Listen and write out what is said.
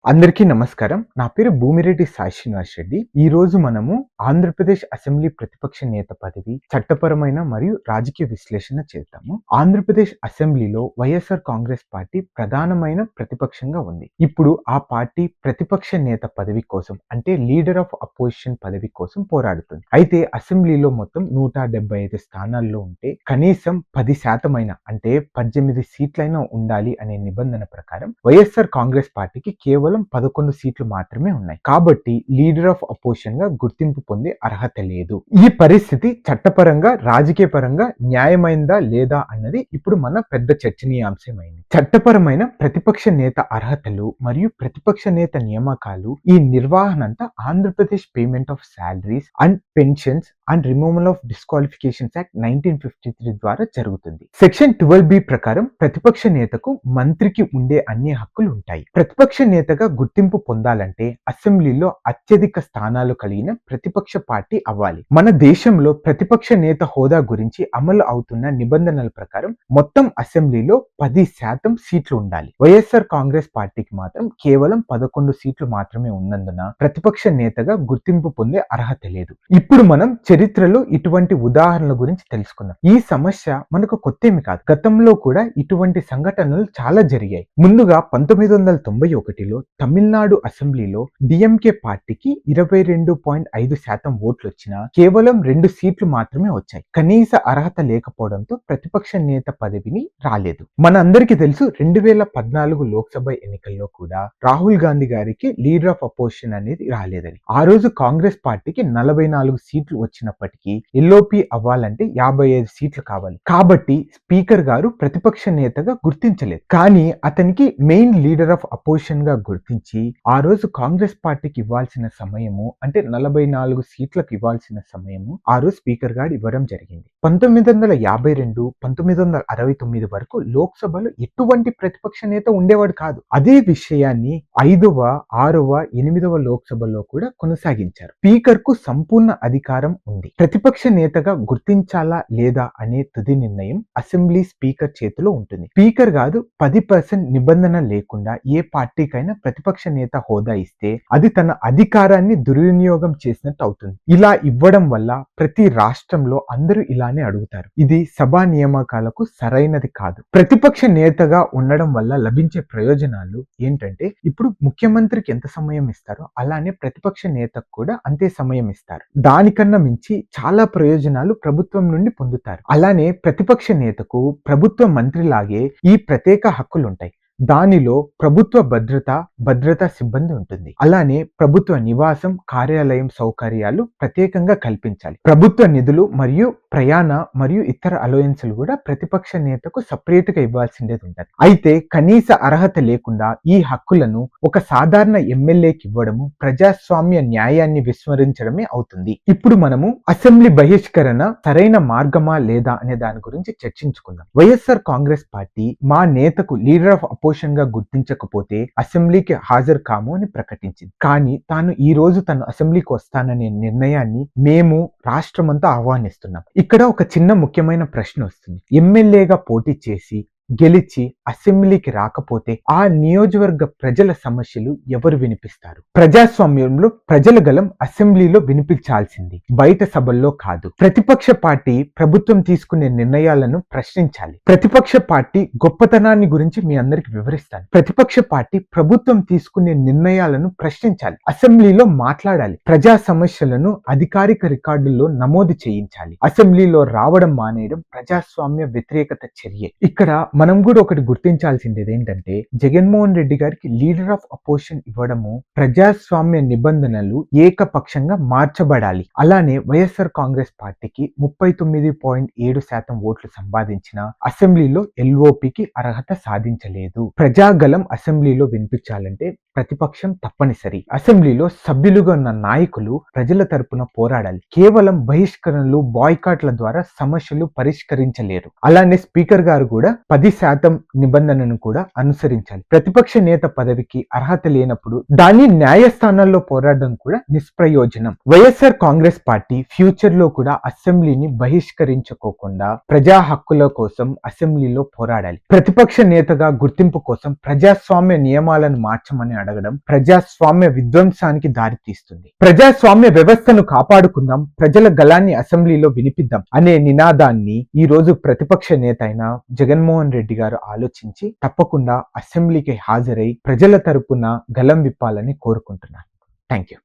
అందరికీ నమస్కారం. నా పేరు భూమిరెడ్డి సాయి శ్రీనివాస్ రెడ్డి. ఈరోజు మనము ఆంధ్రప్రదేశ్ అసెంబ్లీ ప్రతిపక్ష నేత పదవి, చట్టపరమైన మరియు రాజకీయ విశ్లేషణ చేద్దాము. ఆంధ్రప్రదేశ్ అసెంబ్లీలో వైఎస్ఆర్ కాంగ్రెస్ పార్టీ ప్రధానమైన ప్రతిపక్షంగా ఉంది. ఇప్పుడు ఆ పార్టీ ప్రతిపక్ష నేత పదవి కోసం అంటే లీడర్ ఆఫ్ అపోజిషన్ పదవి కోసం పోరాడుతుంది. అయితే అసెంబ్లీలో మొత్తం 175 స్థానాల్లో ఉంటే కనీసం 10% అయినా అంటే 18 సీట్లైనా ఉండాలి అనే నిబంధన ప్రకారం వైఎస్ఆర్ కాంగ్రెస్ పార్టీకి కేవలం 11 సీట్లు మాత్రమే ఉన్నాయి. కాబట్టి లీడర్ ఆఫ్ అపోజిషన్ గా గుర్తింపు పొందే అర్హత లేదు. ఈ పరిస్థితి చట్టపరంగా, రాజకీయ పరంగా న్యాయమైందా లేదా అన్నది ఇప్పుడు మన పెద్ద చర్చనీయాంశమైంది. చట్టపరమైన ప్రతిపక్ష నేత అర్హతలు మరియు ప్రతిపక్ష నేత నియామకాలు ఈ నిర్వహణ అంతా Andhra Pradesh payment of salaries and pensions and removal of disqualifications act 1953 ద్వారా జరుగుతుంది. సెక్షన్ 12B ప్రకారం ప్రతిపక్ష నేతకు మంత్రికి ఉండే అన్ని హక్కులు ఉంటాయి. ప్రతిపక్ష నేతగా గుర్తింపు పొందాలంటే అసెంబ్లీలో అత్యధిక స్థానాలు కలిగిన ప్రతిపక్ష పార్టీ అవ్వాలి. మన దేశంలో ప్రతిపక్ష నేత హోదా గురించి అమలు అవుతున్న నిబంధనల ప్రకారం మొత్తం అసెంబ్లీలో 10% సీట్లు ఉండాలి. వైఎస్ఆర్ కాంగ్రెస్ పార్టీకి మాత్రం కేవలం 11 సీట్లు మాత్రమే ఉన్నందున ప్రతిపక్ష నేతగా గుర్తింపు పొందే అర్హత లేదు. ఇప్పుడు మనం చరిత్రలో ఇటువంటి ఉదాహరణల గురించి తెలుసుకుందాం. ఈ సమస్య మనకు కొత్తేమి కాదు. గతంలో కూడా ఇటువంటి సంఘటనలు చాలా జరిగాయి. ముందుగా 1991లో తమిళనాడు అసెంబ్లీలో డిఎంకే పార్టీకి 22.5% ఓట్లు వచ్చినా కేవలం 2 సీట్లు మాత్రమే వచ్చాయి. కనీస అర్హత లేకపోవడంతో ప్రతిపక్ష నేత పదవిని రాలేదు. మన అందరికీ తెలుసు 2014 లోక్సభ ఎన్నికల్లో కూడా రాహుల్ గాంధీ గారికి లీడర్ ఆఫ్ అపోజిషన్ అనేది రాలేదని. ఆ రోజు కాంగ్రెస్ పార్టీకి 44 సీట్లు వచ్చినప్పటికీ ఎల్ఓపి అవ్వాలంటే 55 సీట్లు కావాలి. కాబట్టి స్పీకర్ గారు ప్రతిపక్ష నేతగా గుర్తించలేదు. కానీ అతనికి మెయిన్ లీడర్ ఆఫ్ అపోజిషన్ గా గుర్తించి ఆ రోజు కాంగ్రెస్ పార్టీకి ఇవ్వాల్సిన సమయము అంటే 44 సీట్లకు ఇవ్వాల్సిన సమయము ఆ రోజు స్పీకర్ గారు ఇవ్వడం జరిగింది. 1952, 1969 వరకు లోక్సభలో ఎటువంటి ప్రతిపక్ష నేత ఉండేవాడు కాదు. అదే విషయాన్ని 5వ, 6వ, 8వ లోక్సభలో కూడా కొనసాగించారు. స్పీకర్ కు సంపూర్ణ అధికారం ఉంది. ప్రతిపక్ష నేతగా గుర్తించాలా లేదా అనే తుది నిర్ణయం అసెంబ్లీ స్పీకర్ చేతిలో ఉంటుంది. స్పీకర్ కాదు 10% నిబంధన లేకుండా ఏ పార్టీకైనా ప్రతిపక్ష నేత హోదా ఇస్తే అది తన అధికారాన్ని దుర్వినియోగం చేసినట్టు అవుతుంది. ఇలా ఇవ్వడం వల్ల ప్రతి రాష్ట్రంలో అందరూ ఇలానే అడుగుతారు. ఇది సభా నియామకాలకు సరైనది కాదు. ప్రతిపక్ష నేతగా ఉండడం వల్ల లభించే ప్రయోజనాలు ఏంటంటే ఇప్పుడు ముఖ్యమంత్రికి ఎంత సమయం ఇస్తారో అలానే ప్రతిపక్ష నేతకు కూడా అంతే సమయం ఇస్తారు. దానికన్నా మించి చాలా ప్రయోజనాలు ప్రభుత్వం నుండి పొందుతారు. అలానే ప్రతిపక్ష నేతకు ప్రభుత్వ మంత్రిలాగే ఈ ప్రత్యేక హక్కులుంటాయి. దానిలో ప్రభుత్వ భద్రతా సిబ్బంది ఉంటుంది. అలానే ప్రభుత్వ నివాసం, కార్యాలయం సౌకర్యాలు ప్రత్యేకంగా కల్పించాలి. ప్రభుత్వ నిధులు మరియు ప్రయాణ మరియు ఇతర అలవెన్సులు కూడా ప్రతిపక్ష నేతకు సపరేట్ గా ఇవ్వాల్సిందేది ఉంటుంది. అయితే కనీస అర్హత లేకుండా ఈ హక్కులను ఒక సాధారణ ఎమ్మెల్యేకి ఇవ్వడము ప్రజాస్వామ్య న్యాయాన్ని విస్మరించడమే అవుతుంది. ఇప్పుడు మనము అసెంబ్లీ బహిష్కరణ సరైన మార్గమా లేదా అనే దాని గురించి చర్చించుకుందాం. వైఎస్ఆర్ కాంగ్రెస్ పార్టీ మా నేతకు లీడర్ ఆఫ్ అపోజిషన్ గా గుర్తించకపోతే అసెంబ్లీకి హాజరు కాము అని ప్రకటించింది. కానీ తాను ఈ రోజు తను అసెంబ్లీకి వస్తాననే నిర్ణయాన్ని మేము రాష్ట్రమంతా ఆహ్వానిస్తున్నాం. ఇక్కడ ఒక చిన్న ముఖ్యమైన ప్రశ్న వస్తుంది. ఎమ్మెల్యేగా పోటీ చేసి గెలిచి అసెంబ్లీకి రాకపోతే ఆ నియోజకవర్గ ప్రజల సమస్యలు ఎవరు వినిపిస్తారు? ప్రజాస్వామ్యంలో ప్రజల గలం అసెంబ్లీలో వినిపించాల్సింది, బయట సభల్లో కాదు. ప్రతిపక్ష పార్టీ ప్రభుత్వం తీసుకునే నిర్ణయాలను ప్రశ్నించాలి. ప్రతిపక్ష పార్టీ గొప్పతనాన్ని గురించి మీ అందరికి వివరిస్తాను. ప్రతిపక్ష పార్టీ ప్రభుత్వం తీసుకునే నిర్ణయాలను ప్రశ్నించాలి, అసెంబ్లీలో మాట్లాడాలి, ప్రజా సమస్యలను అధికారిక రికార్డుల్లో నమోదు చేయించాలి. అసెంబ్లీలో రావడం మానేయడం ప్రజాస్వామ్య వ్యతిరేకత చర్య. ఇక్కడ మనం కూడా ఒకటి గుర్తించాల్సింది ఏంటంటే జగన్మోహన్ రెడ్డి గారికి లీడర్ ఆఫ్ అపోజిషన్ ఇవ్వడము ప్రజాస్వామ్య నిబంధనలు ఏకపక్షంగా మార్చబడాలి. అలానే వైఎస్ఆర్ కాంగ్రెస్ పార్టీకి 39.7% ఓట్లు సంపాదించిన అసెంబ్లీలో ఎల్ఓపికి అర్హత సాధించలేదు. ప్రజాగలం అసెంబ్లీలో వినిపించాలంటే ప్రతిపక్షం తప్పనిసరి. అసెంబ్లీలో సభ్యులుగా ఉన్న నాయకులు ప్రజల తరపున పోరాడాలి. కేవలం బహిష్కరణలు, బాయ్కాట్ల ద్వారా సమస్యలు పరిష్కరించలేరు. అలానే స్పీకర్ గారు కూడా 10% నిబంధనను కూడా అనుసరించాలి. ప్రతిపక్ష నేత పదవికి అర్హత లేనప్పుడు దాన్ని న్యాయస్థానాల్లో పోరాడడం కూడా నిష్ప్రయోజనం. వైఎస్ఆర్ కాంగ్రెస్ పార్టీ ఫ్యూచర్ లో కూడా అసెంబ్లీని బహిష్కరించుకోకుండా ప్రజా హక్కుల కోసం అసెంబ్లీలో పోరాడాలి. ప్రతిపక్ష నేతగా గుర్తింపు కోసం ప్రజాస్వామ్య నియమాలను మార్చమని అడగడం ప్రజాస్వామ్య విధ్వంసానికి దారితీస్తుంది. ప్రజాస్వామ్య వ్యవస్థను కాపాడుకుందాం, ప్రజల గళాన్ని అసెంబ్లీలో వినిపిద్దాం అనే నినాదాన్ని ఈ రోజు ప్రతిపక్ష నేత అయిన జగన్మోహన్ రెడ్డి గారు ఆలోచించి తప్పకుండా అసెంబ్లీకి హాజరై ప్రజల తరపున గళం విప్పాలని కోరుకుంటున్నాను. Thank you.